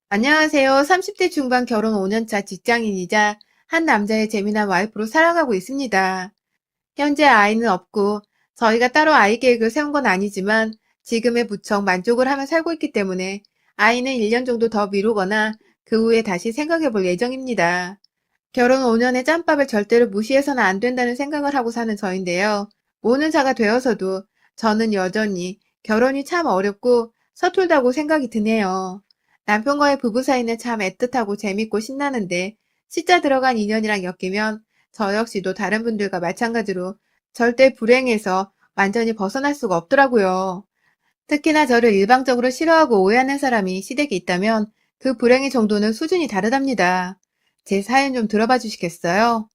안녕하세요. 30대 중반 결혼 5년차 직장인이자 한 남자의 재미난 와이프로 살아가고 있습니다. 현재 아이는 없고 저희가 따로 아이 계획을 세운 건 아니지만 지금의 무척 만족을 하며 살고 있기 때문에 아이는 1년 정도 더 미루거나 그 후에 다시 생각해 볼 예정입니다. 결혼 5년의 짬밥을 절대로 무시해서는 안 된다는 생각을 하고 사는 저인데요. 5년차가 되어서도 저는 여전히 결혼이 참 어렵고 서툴다고 생각이 드네요. 남편과의 부부 사이는 참 애틋하고 재밌고 신나는데 시자 들어간 인연이랑 엮이면 저 역시도 다른 분들과 마찬가지로 절대 불행해서 완전히 벗어날 수가 없더라고요. 특히나 저를 일방적으로 싫어하고 오해하는 사람이 시댁에 있다면 그 불행의 정도는 수준이 다르답니다. 제 사연 좀 들어봐 주시겠어요?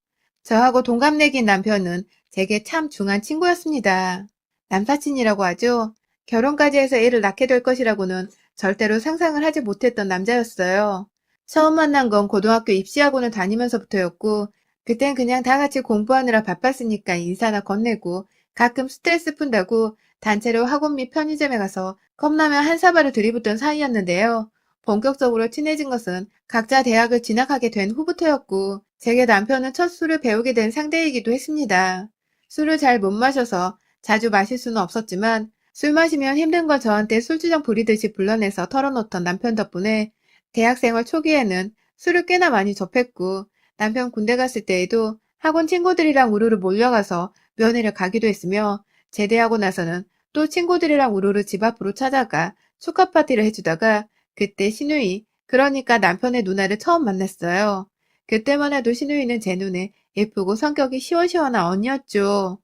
저하고 동갑내기인 남편은 제게 참 중한 친구였습니다. 남사친이라고 하죠. 결혼까지 해서 애를 낳게 될 것이라고는 절대로 상상을 하지 못했던 남자였어요. 처음 만난 건 고등학교 입시학원을 다니면서부터였고, 그땐 그냥 다 같이 공부하느라 바빴으니까 인사나 건네고, 가끔 스트레스 푼다고 단체로 학원 및 편의점에 가서 컵라면 한 사발을 들이붓던 사이였는데요. 본격적으로 친해진 것은 각자 대학을 진학하게 된 후부터였고, 제게 남편은 첫 술을 배우게 된 상대이기도 했습니다. 술을 잘 못 마셔서 자주 마실 수는 없었지만, 술 마시면 힘든 걸 저한테 술주정 부리듯이 불러내서 털어놓던 남편 덕분에 대학생활 초기에는 술을 꽤나 많이 접했고, 남편 군대 갔을 때에도 학원 친구들이랑 우르르 몰려가서 면회를 가기도 했으며, 제대하고 나서는 또 친구들이랑 우르르 집 앞으로 찾아가 축하 파티를 해주다가 그때 신우이, 그러니까 남편의 누나를 처음 만났어요. 그때만 해도 신우이는 제 눈에 예쁘고 성격이 시원시원한 언니였죠.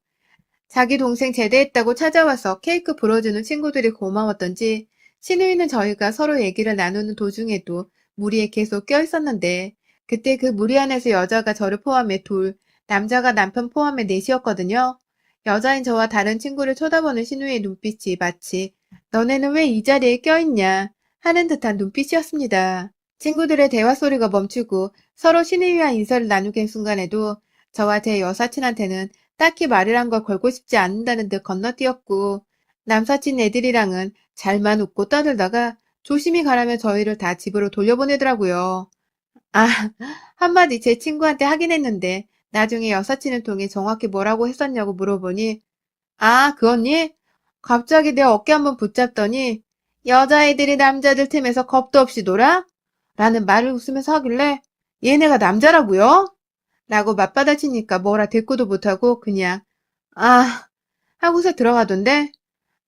자기 동생 제대했다고 찾아와서 케이크 불어주는 친구들이 고마웠던지 신우이는 저희가 서로 얘기를 나누는 도중에도 무리에 계속 껴있었는데 그때 그 무리 안에서 여자가 저를 포함해 둘, 남자가 남편 포함해 넷이었거든요. 여자인 저와 다른 친구를 쳐다보는 신우이의 눈빛이 마치 너네는 왜 이 자리에 껴있냐 하는 듯한 눈빛이었습니다. 친구들의 대화 소리가 멈추고 서로 신우이와 인사를 나누게 순간에도 저와 제 여사친한테는 딱히 말이란 걸 걸고 싶지 않는다는 듯 건너뛰었고 남사친 애들이랑은 잘만 웃고 떠들다가 조심히 가라며 저희를 다 집으로 돌려보내더라고요. 아, 한마디 제 친구한테 하긴 했는데 나중에 여사친을 통해 정확히 뭐라고 했었냐고 물어보니 아, 그 언니? 갑자기 내 어깨 한번 붙잡더니 여자애들이 남자들 틈에서 겁도 없이 놀아? 라는 말을 웃으면서 하길래 얘네가 남자라고요? 라고 맞받아치니까 뭐라 대꾸도 못하고 그냥 아 하고서 들어가던데?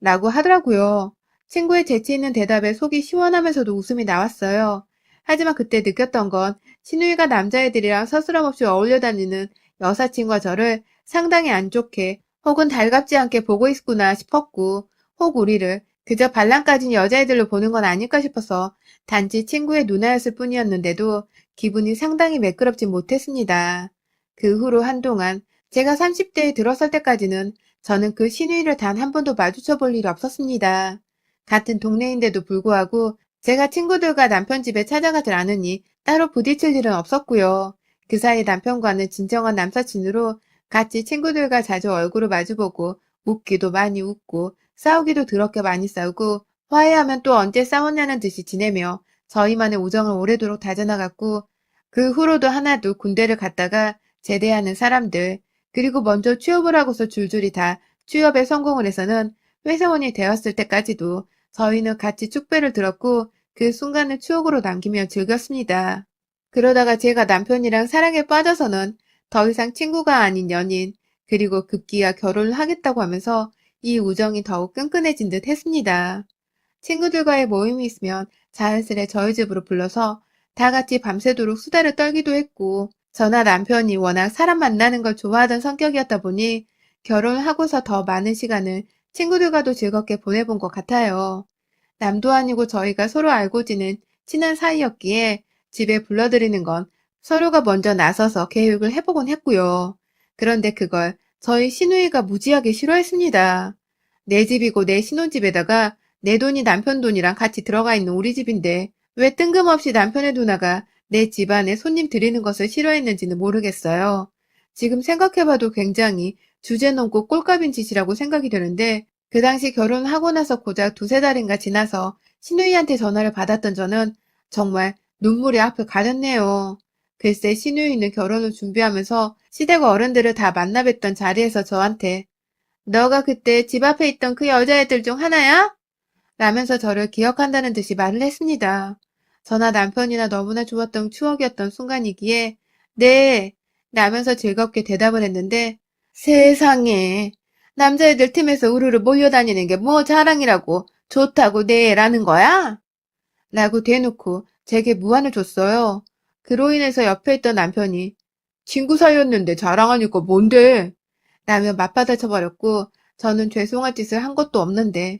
라고 하더라고요. 친구의 재치 있는 대답에 속이 시원하면서도 웃음이 나왔어요. 하지만 그때 느꼈던 건 신우이가 남자애들이랑 서스럼없이 어울려 다니는 여사친과 저를 상당히 안 좋게 혹은 달갑지 않게 보고 있구나 싶었고 혹 우리를 그저 발랑 까진 여자애들로 보는 건 아닐까 싶어서 단지 친구의 누나였을 뿐이었는데도 기분이 상당히 매끄럽지 못했습니다. 그 후로 한동안 제가 30대에 들어설 때까지는 저는 그 신우이를 단 한 번도 마주쳐 볼 일이 없었습니다. 같은 동네인데도 불구하고 제가 친구들과 남편 집에 찾아가질 않으니 따로 부딪힐 일은 없었고요. 그 사이 남편과는 진정한 남사친으로 같이 친구들과 자주 얼굴을 마주보고 웃기도 많이 웃고 싸우기도 더럽게 많이 싸우고 화해하면 또 언제 싸웠냐는 듯이 지내며 저희만의 우정을 오래도록 다져나갔고 그 후로도 하나도 군대를 갔다가 제대하는 사람들 그리고 먼저 취업을 하고서 줄줄이 다 취업에 성공을 해서는 회사원이 되었을 때까지도 저희는 같이 축배를 들었고 그 순간을 추억으로 남기며 즐겼습니다. 그러다가 제가 남편이랑 사랑에 빠져서는 더 이상 친구가 아닌 연인, 그리고 급기야 결혼을 하겠다고 하면서 이 우정이 더욱 끈끈해진 듯 했습니다. 친구들과의 모임이 있으면 자연스레 저희 집으로 불러서 다 같이 밤새도록 수다를 떨기도 했고, 저나 남편이 워낙 사람 만나는 걸 좋아하던 성격이었다 보니 결혼을 하고서 더 많은 시간을 친구들과도 즐겁게 보내본 것 같아요. 남도 아니고 저희가 서로 알고 지낸 친한 사이였기에 집에 불러들이는 건 서로가 먼저 나서서 계획을 해보곤 했고요. 그런데 그걸 저희 시누이가 무지하게 싫어했습니다. 내 집이고 내 신혼집에다가 내 돈이 남편 돈이랑 같이 들어가 있는 우리 집인데 왜 뜬금없이 남편의 누나가 내 집안에 손님 들이는 것을 싫어했는지는 모르겠어요. 지금 생각해봐도 굉장히 주제넘고 꼴값인 짓이라고 생각이 되는데 그 당시 결혼하고 나서 고작 두세 달인가 지나서 신우이한테 전화를 받았던 저는 정말 눈물이 앞을 가렸네요. 글쎄 신우이는 결혼을 준비하면서 시댁 어른들을 다 만나뵀던 자리에서 저한테 너가 그때 집 앞에 있던 그 여자애들 중 하나야? 라면서 저를 기억한다는 듯이 말을 했습니다. 저나 남편이나 너무나 좋았던 추억이었던 순간이기에 네 라면서 즐겁게 대답을 했는데 세상에 남자애들 팀에서 우르르 몰려다니는 게 뭐 자랑이라고 좋다고 네 라는 거야? 라고 대놓고 제게 무안을 줬어요. 그로 인해서 옆에 있던 남편이 친구 사이였는데 자랑하니까 뭔데? 라며 맞받아쳐버렸고 저는 죄송할 짓을 한 것도 없는데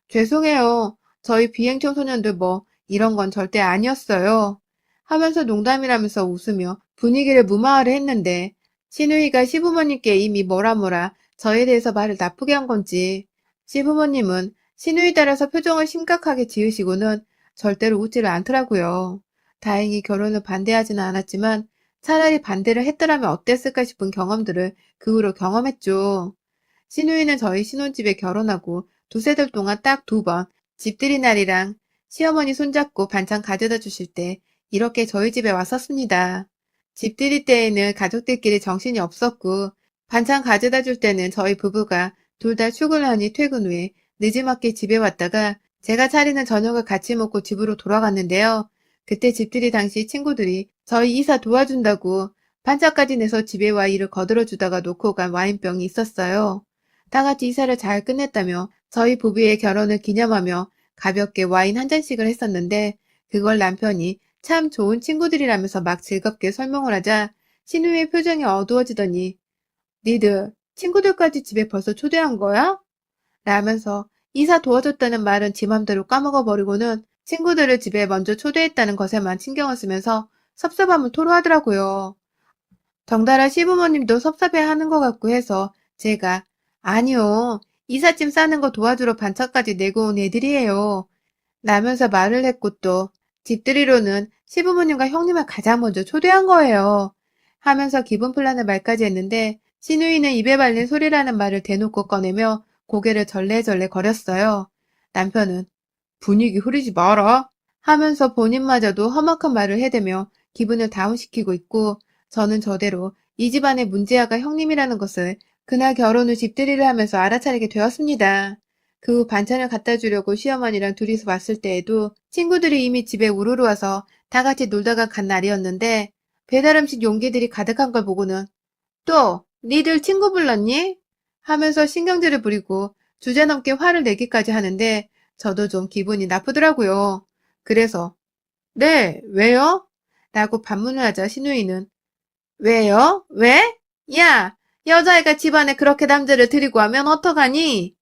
죄송해요. 저희 비행 청소년들 뭐 이런 건 절대 아니었어요. 하면서 농담이라면서 웃으며 분위기를 무마하려 했는데 신우이가 시부모님께 이미 뭐라 저에 대해서 말을 나쁘게 한 건지 시부모님은 신우이 따라서 표정을 심각하게 지으시고는 절대로 웃지를 않더라고요. 다행히 결혼을 반대하지는 않았지만 차라리 반대를 했더라면 어땠을까 싶은 경험들을 그 후로 경험했죠. 시누이는 저희 신혼집에 결혼하고 두세 달 동안 딱 2번 집들이 날이랑 시어머니 손잡고 반찬 가져다 주실 때 이렇게 저희 집에 왔었습니다. 집들이 때에는 가족들끼리 정신이 없었고 반찬 가져다 줄 때는 저희 부부가 둘 다 출근하니 퇴근 후에 늦지막히 집에 왔다가 제가 차리는 저녁을 같이 먹고 집으로 돌아갔는데요. 그때 집들이 당시 친구들이 저희 이사 도와준다고 반찬까지 내서 집에 와 일을 거들어주다가 놓고 간 와인병이 있었어요. 다 같이 이사를 잘 끝냈다며 저희 부부의 결혼을 기념하며 가볍게 와인 한 잔씩을 했었는데 그걸 남편이 참 좋은 친구들이라면서 막 즐겁게 설명을 하자 신우의 표정이 어두워지더니 니들 친구들까지 집에 벌써 초대한 거야? 라면서 이사 도와줬다는 말은 지 맘대로 까먹어버리고는 친구들을 집에 먼저 초대했다는 것에만 신경을 쓰면서 섭섭함을 토로하더라고요. 덩달아 시부모님도 섭섭해하는 것 같고 해서 제가 아니요. 이삿짐 싸는 거 도와주러 반차까지 내고 온 애들이에요. 라면서 말을 했고 또 집들이로는 시부모님과 형님을 가장 먼저 초대한 거예요. 하면서 기분 풀라는 말까지 했는데 시누이는 입에 발린 소리라는 말을 대놓고 꺼내며 고개를 절레절레 거렸어요. 남편은 분위기 흐리지 마라 하면서 본인마저도 험악한 말을 해대며 기분을 다운시키고 있고 저는 저대로 이 집안의 문제아가 형님이라는 것을 그날 결혼 후 집들이를 하면서 알아차리게 되었습니다. 그 후 반찬을 갖다 주려고 시어머니랑 둘이서 왔을 때에도 친구들이 이미 집에 우르르 와서 다 같이 놀다가 간 날이었는데 배달음식 용기들이 가득한 걸 보고는 또 니들 친구 불렀니? 하면서 신경질을 부리고 주제넘게 화를 내기까지 하는데 저도 좀 기분이 나쁘더라고요. 그래서 네, 왜요? 라고 반문을 하자 신우이는 왜요? 왜? 야, 여자애가 집안에 그렇게 남자를 데리고 하면 어떡하니?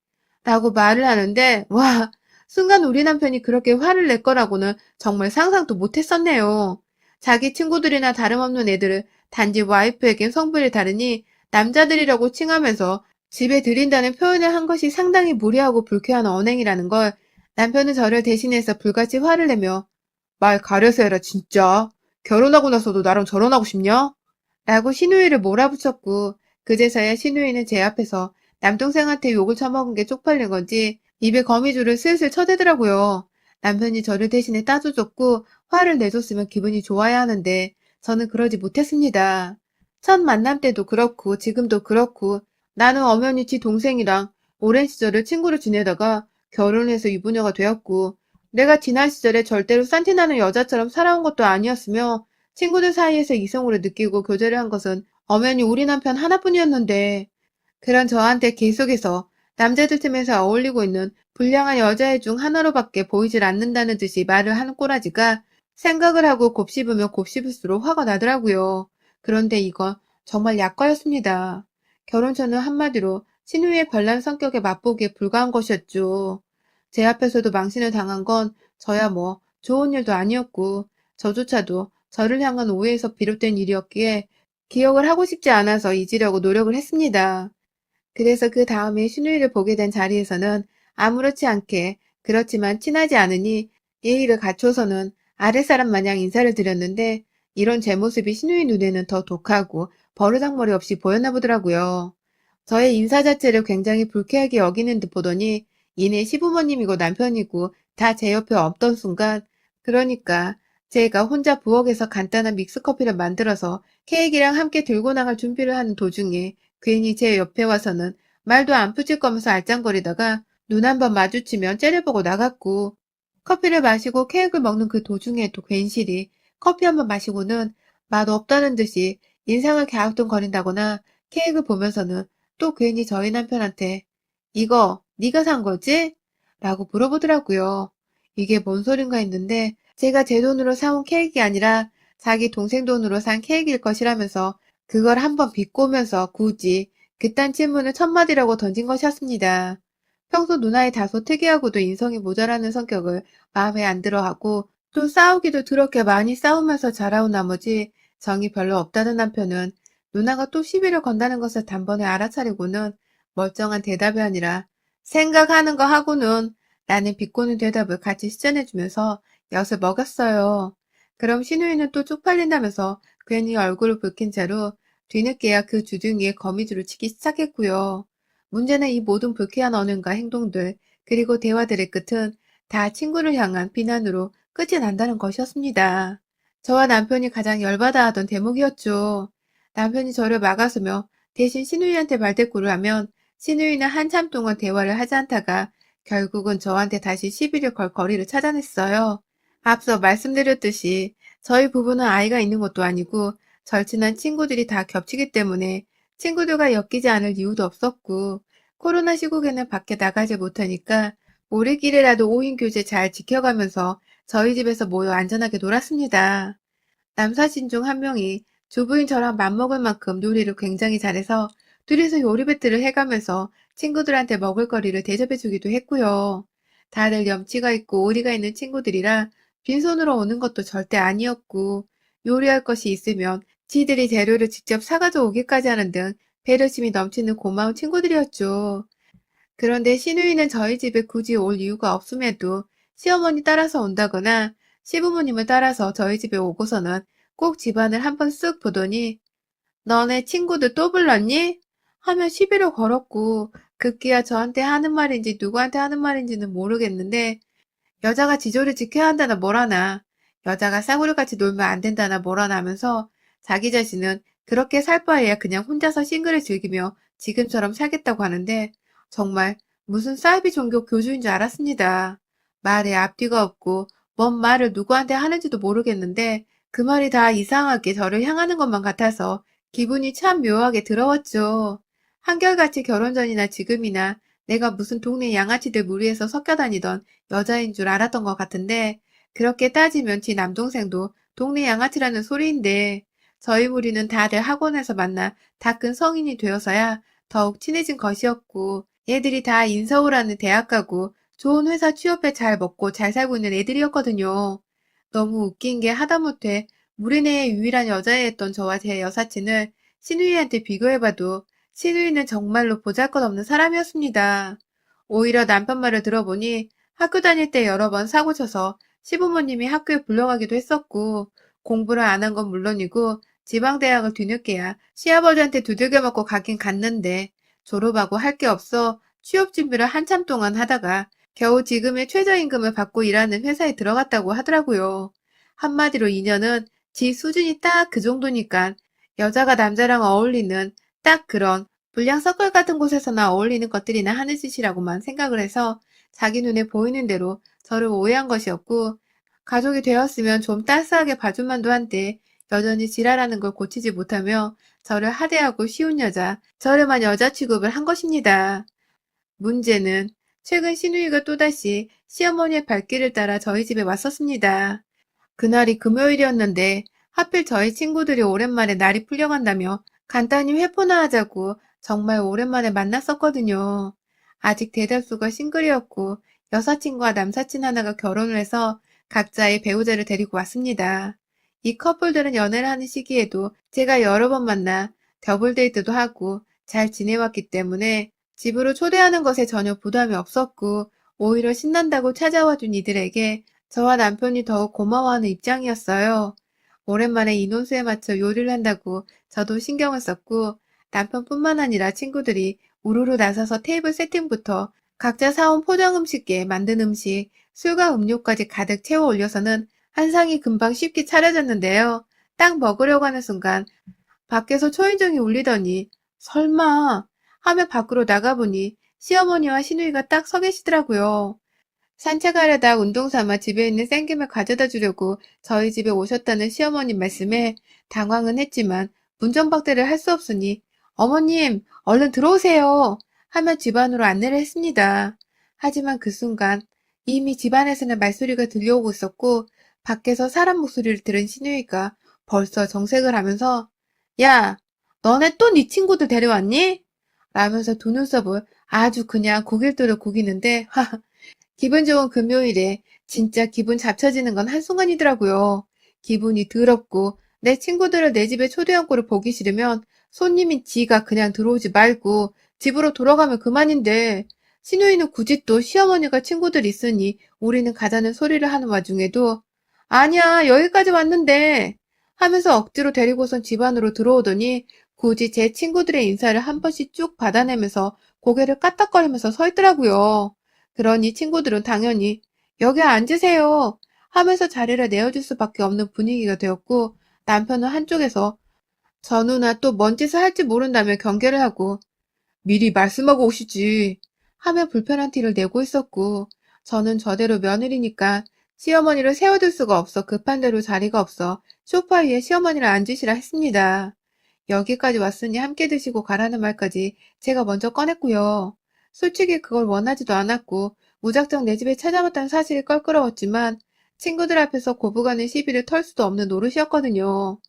라고 말을 하는데 와, 순간 우리 남편이 그렇게 화를 낼 거라고는 정말 상상도 못했었네요. 자기 친구들이나 다름없는 애들을 단지 와이프에겐 성별이 다르니 남자들이라고 칭하면서 집에 들인다는 표현을 한 것이 상당히 무례하고 불쾌한 언행이라는 걸 남편은 저를 대신해서 불같이 화를 내며 말 가려서 해라 진짜. 결혼하고 나서도 나랑 결혼하고 싶냐? 라고 시누이를 몰아붙였고 그제서야 시누이는 제 앞에서 남동생한테 욕을 처먹은 게 쪽팔린 건지 입에 거미줄을 슬슬 쳐대더라고요. 남편이 저를 대신에 따져줬고 화를 내줬으면 기분이 좋아야 하는데 저는 그러지 못했습니다. 첫 만남 때도 그렇고 지금도 그렇고 나는 엄연히 지 동생이랑 오랜 시절을 친구로 지내다가 결혼해서 유부녀가 되었고 내가 지난 시절에 절대로 싼티나는 여자처럼 살아온 것도 아니었으며 친구들 사이에서 이성으로 느끼고 교제를 한 것은 엄연히 우리 남편 하나뿐이었는데 그런 저한테 계속해서 남자들 틈에서 어울리고 있는 불량한 여자애 중 하나로밖에 보이질 않는다는 듯이 말을 하는 꼬라지가 생각을 하고 곱씹으면 곱씹을수록 화가 나더라고요. 그런데 이건 정말 약과였습니다. 결혼 전은 한마디로 신우의 별난 성격에 맛보기에 불과한 것이었죠. 제 앞에서도 망신을 당한 건 저야 뭐 좋은 일도 아니었고 저조차도 저를 향한 오해에서 비롯된 일이었기에 기억을 하고 싶지 않아서 잊으려고 노력을 했습니다. 그래서 그 다음에 신우이를 보게 된 자리에서는 아무렇지 않게 그렇지만 친하지 않으니 예의를 갖춰서는 아랫사람 마냥 인사를 드렸는데 이런 제 모습이 신우이 눈에는 더 독하고 버르장머리 없이 보였나 보더라고요. 저의 인사 자체를 굉장히 불쾌하게 여기는 듯 보더니 이내 시부모님이고 남편이고 다 제 옆에 없던 순간 그러니까 제가 혼자 부엌에서 간단한 믹스커피를 만들어서 케이크랑 함께 들고 나갈 준비를 하는 도중에 괜히 제 옆에 와서는 말도 안 붙일 거면서 알짱거리다가 눈 한 번 마주치면 째려보고 나갔고, 커피를 마시고 케이크를 먹는 그 도중에도 괜시리 커피 한 번 마시고는 맛 없다는 듯이 인상을 갸우뚱거린다거나, 케이크 보면서는 또 괜히 저희 남편한테 "이거 네가 산 거지?" 라고 물어보더라고요. 이게 뭔 소린가 했는데 제가 제 돈으로 사온 케이크가 아니라 자기 동생 돈으로 산 케이크일 것이라면서 그걸 한번 비꼬면서 굳이 그딴 질문을 첫마디라고 던진 것이었습니다. 평소 누나의 다소 특이하고도 인성이 모자라는 성격을 마음에 안 들어하고, 또 싸우기도 더럽게 많이 싸우면서 자라온 나머지 정이 별로 없다는 남편은 누나가 또 시비를 건다는 것을 단번에 알아차리고는 멀쩡한 대답이 아니라 "생각하는 거 하고는" 라는 비꼬는 대답을 같이 시전해주면서 엿을 먹였어요. 그럼 신우이는 또 쪽팔린다면서 괜히 얼굴을 붉힌 채로 뒤늦게야 그 주둥이에 거미줄을 치기 시작했고요. 문제는 이 모든 불쾌한 언행과 행동들, 그리고 대화들의 끝은 다 친구를 향한 비난으로 끝이 난다는 것이었습니다. 저와 남편이 가장 열받아 하던 대목이었죠. 남편이 저를 막아서며 대신 신우이한테 말대꾸를 하면 신우이는 한참 동안 대화를 하지 않다가 결국은 저한테 다시 시비를 걸 거리를 찾아냈어요. 앞서 말씀드렸듯이 저희 부부는 아이가 있는 것도 아니고 절친한 친구들이 다 겹치기 때문에 친구들과 엮이지 않을 이유도 없었고, 코로나 시국에는 밖에 나가지 못하니까 우리끼리라도 5인 교제 잘 지켜가면서 저희 집에서 모여 안전하게 놀았습니다. 남사친 중 한 명이 주부인 저랑 맘먹을 만큼 요리를 굉장히 잘해서 둘이서 요리 배틀을 해가면서 친구들한테 먹을거리를 대접해주기도 했고요. 다들 염치가 있고 오리가 있는 친구들이라 빈손으로 오는 것도 절대 아니었고, 요리할 것이 있으면 지들이 재료를 직접 사가져 오기까지 하는 등 배려심이 넘치는 고마운 친구들이었죠. 그런데 시누이는 저희 집에 굳이 올 이유가 없음에도 시어머니 따라서 온다거나 시부모님을 따라서 저희 집에 오고서는 꼭 집안을 한번 쓱 보더니 "너네 친구들 또 불렀니?" 하면 시비를 걸었고, 급기야 저한테 하는 말인지 누구한테 하는 말인지는 모르겠는데 여자가 지조를 지켜야 한다나 뭐라나, 여자가 싸구려같이 놀면 안 된다나 뭐라나 하면서 자기 자신은 그렇게 살 바에야 그냥 혼자서 싱글을 즐기며 지금처럼 살겠다고 하는데, 정말 무슨 사이비 종교 교주인 줄 알았습니다. 말에 앞뒤가 없고 뭔 말을 누구한테 하는지도 모르겠는데 그 말이 다 이상하게 저를 향하는 것만 같아서 기분이 참 묘하게 들어왔죠. 한결같이 결혼 전이나 지금이나 내가 무슨 동네 양아치들 무리에서 섞여 다니던 여자인 줄 알았던 것 같은데, 그렇게 따지면 지 남동생도 동네 양아치라는 소리인데, 저희 무리는 다들 학원에서 만나 다 큰 성인이 되어서야 더욱 친해진 것이었고, 얘들이 다 인서울하는 대학 가고 좋은 회사 취업해 잘 먹고 잘 살고 있는 애들이었거든요. 너무 웃긴 게 하다못해 무리 내의 유일한 여자애였던 저와 제 여사친을 신우이한테 비교해봐도 신우이는 정말로 보잘것없는 사람이었습니다. 오히려 남편 말을 들어보니 학교 다닐 때 여러 번 사고쳐서 시부모님이 학교에 불러가기도 했었고, 공부를 안 한 건 물론이고 지방대학을 뒤늦게야 시아버지한테 두들겨 맞고 가긴 갔는데 졸업하고 할 게 없어 취업 준비를 한참 동안 하다가 겨우 지금의 최저임금을 받고 일하는 회사에 들어갔다고 하더라고요. 한마디로 인연은 지 수준이 딱 그 정도니까 여자가 남자랑 어울리는 딱 그런 불량 서클 같은 곳에서나 어울리는 것들이나 하는 짓이라고만 생각을 해서 자기 눈에 보이는 대로 저를 오해한 것이었고, 가족이 되었으면 좀 따스하게 봐줄 만도 한데 여전히 지랄하는 걸 고치지 못하며 저를 하대하고 쉬운 여자, 저렴한 여자 취급을 한 것입니다. 문제는 최근 신우이가 또다시 시어머니의 발길을 따라 저희 집에 왔었습니다. 그날이 금요일이었는데 하필 저희 친구들이 오랜만에 날이 풀려간다며 간단히 회포나 하자고 정말 오랜만에 만났었거든요. 아직 대다수가 싱글이었고 여사친과 남사친 하나가 결혼을 해서 각자의 배우자를 데리고 왔습니다. 이 커플들은 연애를 하는 시기에도 제가 여러 번 만나 더블 데이트도 하고 잘 지내왔기 때문에 집으로 초대하는 것에 전혀 부담이 없었고, 오히려 신난다고 찾아와준 이들에게 저와 남편이 더욱 고마워하는 입장이었어요. 오랜만에 인원수에 맞춰 요리를 한다고 저도 신경을 썼고, 남편뿐만 아니라 친구들이 우르르 나서서 테이블 세팅부터 각자 사온 포장 음식에 만든 음식, 술과 음료까지 가득 채워 올려서는 한상이 금방 쉽게 차려졌는데요. 딱 먹으려고 하는 순간 밖에서 초인종이 울리더니 설마 하며 밖으로 나가보니 시어머니와 시누이가 딱 서 계시더라고요. 산책하려다 운동 삼아 집에 있는 생김을 가져다 주려고 저희 집에 오셨다는 시어머님 말씀에 당황은 했지만 문전박대를 할 수 없으니 어머님 얼른 들어오세요 하며 집 안으로 안내를 했습니다. 하지만 그 순간 이미 집 안에서는 말소리가 들려오고 있었고 밖에서 사람 목소리를 들은 시누이가 벌써 정색을 하면서 야, 너네 또 네 친구들 데려왔니? 라면서 두 눈썹을 아주 그냥 고길도록 구기는데 기분 좋은 금요일에 진짜 기분 잡쳐지는 건 한순간이더라고요. 기분이 더럽고 내 친구들을 내 집에 초대한 꼴을 보기 싫으면 손님인 지가 그냥 들어오지 말고 집으로 돌아가면 그만인데 시누이는 굳이 또 시어머니가 친구들 있으니 우리는 가자는 소리를 하는 와중에도 아니야 여기까지 왔는데 하면서 억지로 데리고선 집 안으로 들어오더니 굳이 제 친구들의 인사를 한 번씩 쭉 받아내면서 고개를 까딱거리면서 서 있더라고요. 그러니 친구들은 당연히 여기 앉으세요 하면서 자리를 내어줄 수밖에 없는 분위기가 되었고 남편은 한쪽에서 저 누나 또 뭔 짓을 할지 모른다며 경계를 하고 미리 말씀하고 오시지 하며 불편한 티를 내고 있었고 저는 저대로 며느리니까 시어머니를 세워둘 수가 없어 급한 대로 자리가 없어 소파 위에 시어머니를 앉으시라 했습니다. 여기까지 왔으니 함께 드시고 가라는 말까지 제가 먼저 꺼냈고요. 솔직히 그걸 원하지도 않았고 무작정 내 집에 찾아왔다는 사실이 껄끄러웠지만 친구들 앞에서 고부간의 시비를 털 수도 없는 노릇이었거든요.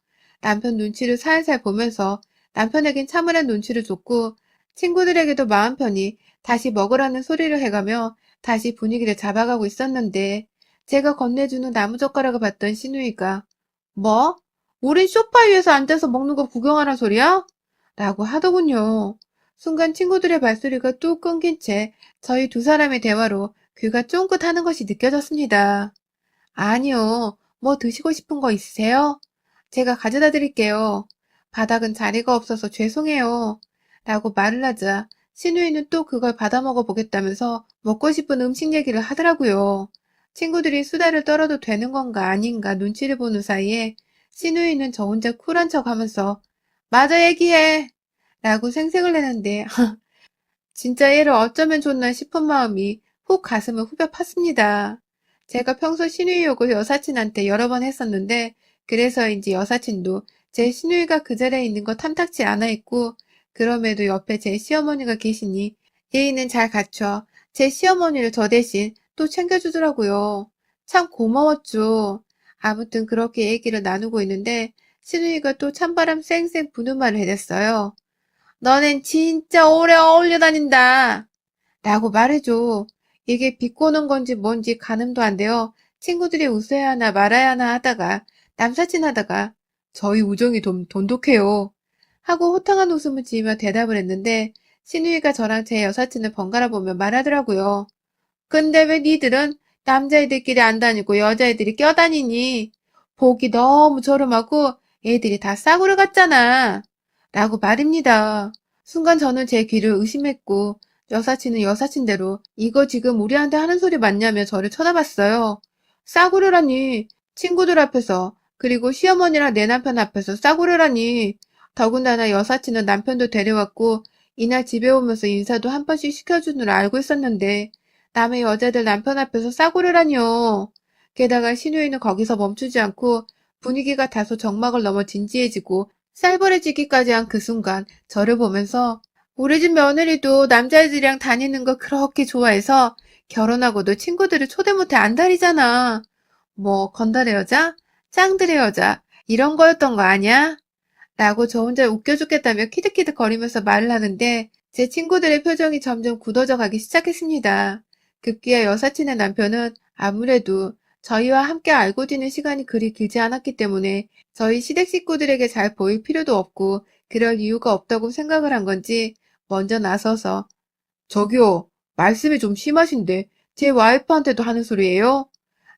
남편 눈치를 살살 보면서 남편에겐 차분한 눈치를 줬고 친구들에게도 마음 편히 다시 먹으라는 소리를 해가며 다시 분위기를 잡아가고 있었는데 제가 건네주는 나무젓가락을 봤던 시누이가 뭐? 우린 소파 위에서 앉아서 먹는 거 구경하란 소리야? 라고 하더군요. 순간 친구들의 발소리가 뚝 끊긴 채 저희 두 사람의 대화로 귀가 쫑긋하는 것이 느껴졌습니다. 아니요. 뭐 드시고 싶은 거 있으세요? 제가 가져다 드릴게요. 바닥은 자리가 없어서 죄송해요. 라고 말을 하자 신우이는 또 그걸 받아 먹어보겠다면서 먹고 싶은 음식 얘기를 하더라고요. 친구들이 수다를 떨어도 되는 건가 아닌가 눈치를 보는 사이에 신우이는 저 혼자 쿨한 척 하면서 맞아 얘기해. 라고 생색을 내는데 진짜 얘를 어쩌면 좋나 싶은 마음이 훅 가슴을 후벼 팠습니다. 제가 평소 시누이 욕을 여사친한테 여러 번 했었는데 그래서인지 여사친도 제 시누이가 그 자리에 있는 거 탐탁치 않아 했고 그럼에도 옆에 제 시어머니가 계시니 예의는 잘 갖춰 제 시어머니를 저 대신 또 챙겨주더라고요. 참 고마웠죠. 아무튼 그렇게 얘기를 나누고 있는데 시누이가 또 찬바람 쌩쌩 부는 말을 해댔어요. 너넨 진짜 오래 어울려 다닌다. 라고 말해줘. 이게 비꼬는 건지 뭔지 가늠도 안 돼요. 친구들이 웃어야 하나 말아야 하나 하다가 남사친 하다가 저희 우정이 돈독해요. 하고 호탕한 웃음을 지으며 대답을 했는데 신우이가 저랑 제 여사친을 번갈아 보며 말하더라고요. 근데 왜 니들은 남자애들끼리 안 다니고 여자애들이 껴다니니? 보기 너무 저렴하고 애들이 다 싸구려 같잖아. 라고 말입니다. 순간 저는 제 귀를 의심했고 여사친은 여사친대로 이거 지금 우리한테 하는 소리 맞냐며 저를 쳐다봤어요. 싸구려라니 친구들 앞에서 그리고 시어머니랑 내 남편 앞에서 싸구려라니 더군다나 여사친은 남편도 데려왔고 이날 집에 오면서 인사도 한 번씩 시켜주느라 알고 있었는데 남의 여자들 남편 앞에서 싸구려라뇨. 게다가 신우이는 거기서 멈추지 않고 분위기가 다소 정막을 넘어 진지해지고 살벌해지기까지 한 그 순간 저를 보면서 우리 집 며느리도 남자애들이랑 다니는 거 그렇게 좋아해서 결혼하고도 친구들을 초대 못해 안달이잖아. 뭐 건달의 여자? 짱들의 여자? 이런 거였던 거 아니야? 라고 저 혼자 웃겨 죽겠다며 키득키득 거리면서 말을 하는데 제 친구들의 표정이 점점 굳어져 가기 시작했습니다. 급기야 여사친의 남편은 아무래도 저희와 함께 알고 지낸 시간이 그리 길지 않았기 때문에 저희 시댁 식구들에게 잘 보일 필요도 없고 그럴 이유가 없다고 생각을 한 건지 먼저 나서서 저기요, 말씀이 좀 심하신데 제 와이프한테도 하는 소리예요?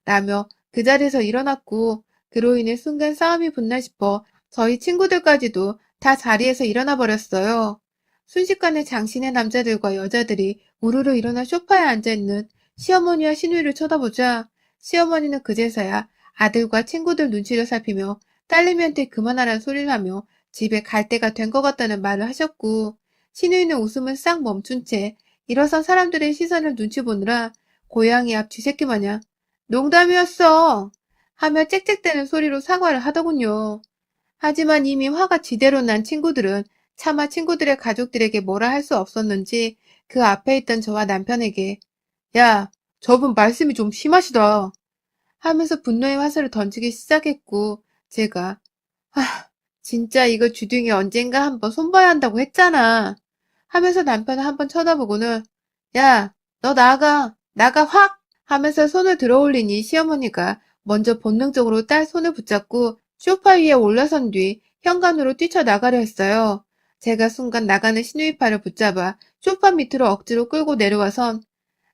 라며 그 자리에서 일어났고 그로 인해 순간 싸움이 붙나 싶어 저희 친구들까지도 다 자리에서 일어나 버렸어요. 순식간에 장신의 남자들과 여자들이 우르르 일어나 소파에 앉아있는 시어머니와 시누이를 쳐다보자 시어머니는 그제서야 아들과 친구들 눈치를 살피며 딸내미한테 그만하라는 소리를 하며 집에 갈 때가 된 것 같다는 말을 하셨고, 신우이는 웃음을 싹 멈춘 채 일어선 사람들의 시선을 눈치 보느라 고양이 앞 쥐새끼 마냥 농담이었어 하며 짹짹대는 소리로 사과를 하더군요. 하지만 이미 화가 지대로 난 친구들은 차마 친구들의 가족들에게 뭐라 할 수 없었는지 그 앞에 있던 저와 남편에게 야, 저분 말씀이 좀 심하시다 하면서 분노의 화살을 던지기 시작했고, 제가 진짜 이거 주둥이 언젠가 한번 손봐야 한다고 했잖아 하면서 남편을 한번 쳐다보고는 야, 너 나가 확 하면서 손을 들어올리니 시어머니가 먼저 본능적으로 딸 손을 붙잡고 소파 위에 올라선 뒤 현관으로 뛰쳐나가려 했어요. 제가 순간 나가는 시누이 팔을 붙잡아 소파 밑으로 억지로 끌고 내려와선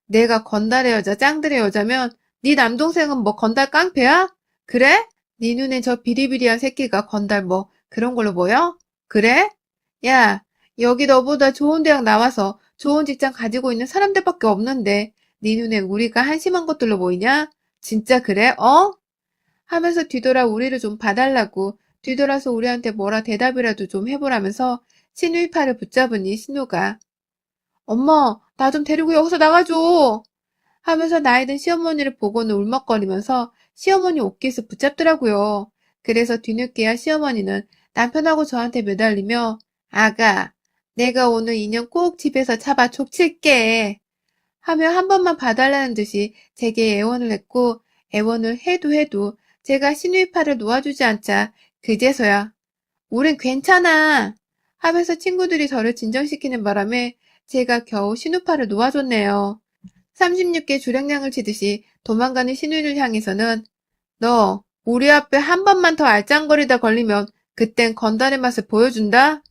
내가 건달의 여자 짱들의 여자면 네 남동생은 뭐 건달 깡패야? 그래? 네 눈엔 저 비리비리한 새끼가 건달 뭐 그런 걸로 보여? 그래? 야, 여기 너보다 좋은 대학 나와서 좋은 직장 가지고 있는 사람들밖에 없는데 네 눈엔 우리가 한심한 것들로 보이냐? 진짜 그래? 어? 하면서 뒤돌아 우리를 좀 봐달라고 뒤돌아서 우리한테 뭐라 대답이라도 좀 해보라면서 신우이 팔을 붙잡으니 신우가 엄마, 나 좀 데리고 여기서 나가줘. 하면서 나이 든 시어머니를 보고는 울먹거리면서 시어머니 옷깃을 붙잡더라고요. 그래서 뒤늦게야 시어머니는 남편하고 저한테 매달리며 아가, 내가 오늘 인연 꼭 집에서 잡아 족칠게. 하며 한 번만 봐달라는 듯이 제게 애원을 했고 애원을 해도 제가 시누이 팔을 놓아주지 않자 그제서야 우린 괜찮아 하면서 친구들이 저를 진정시키는 바람에 제가 겨우 신우팔을 놓아줬네요. 36개 주량량을 치듯이 도망가는 신우이를 향해서는 너 우리 앞에 한 번만 더 알짱거리다 걸리면 그땐 건달의 맛을 보여준다?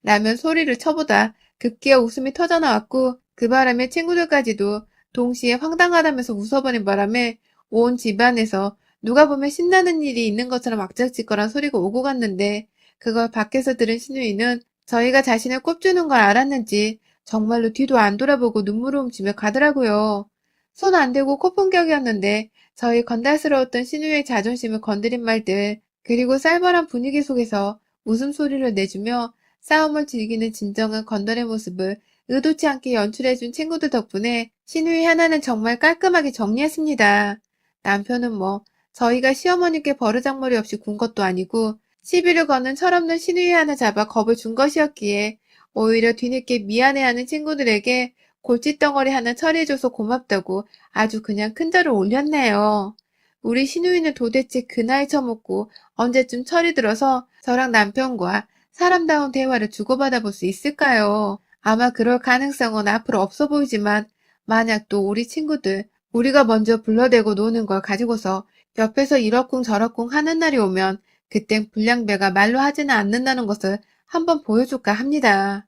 라면 소리를 쳐보다 급기야 웃음이 터져나왔고 그 바람에 친구들까지도 동시에 황당하다면서 웃어버린 바람에 온 집안에서 누가 보면 신나는 일이 있는 것처럼 악작짓거란 소리가 오고 갔는데 그걸 밖에서 들은 신우이는 저희가 자신을 꼽주는 걸 알았는지 정말로 뒤도 안 돌아보고 눈물을 훔치며 가더라고요. 손 안 대고 코푼격이었는데 저희 건달스러웠던 신우이의 자존심을 건드린 말들 그리고 쌀벌한 분위기 속에서 웃음소리를 내주며 싸움을 즐기는 진정한 건달의 모습을 의도치 않게 연출해준 친구들 덕분에 신우이 하나는 정말 깔끔하게 정리했습니다. 남편은 뭐 저희가 시어머니께 버르장머리 없이 군 것도 아니고 시비를 거는 철없는 신우이 하나 잡아 겁을 준 것이었기에 오히려 뒤늦게 미안해하는 친구들에게 골칫덩어리 하나 처리해줘서 고맙다고 아주 그냥 큰 절을 올렸네요. 우리 신우이는 도대체 그 나이 처먹고 언제쯤 철이 들어서 저랑 남편과 사람다운 대화를 주고받아 볼 수 있을까요? 아마 그럴 가능성은 앞으로 없어 보이지만 만약 또 우리 친구들 우리가 먼저 불러대고 노는 걸 가지고서 옆에서 이러쿵저러쿵 하는 날이 오면 그땐 불량배가 말로 하지는 않는다는 것을 한번 보여줄까 합니다.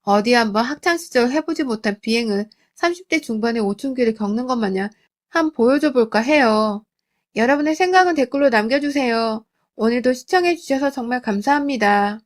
어디 한번 학창시절 해보지 못한 비행을 30대 중반의 오춘기를 겪는 것 마냥 한번 보여줘 볼까 해요. 여러분의 생각은 댓글로 남겨주세요. 오늘도 시청해주셔서 정말 감사합니다.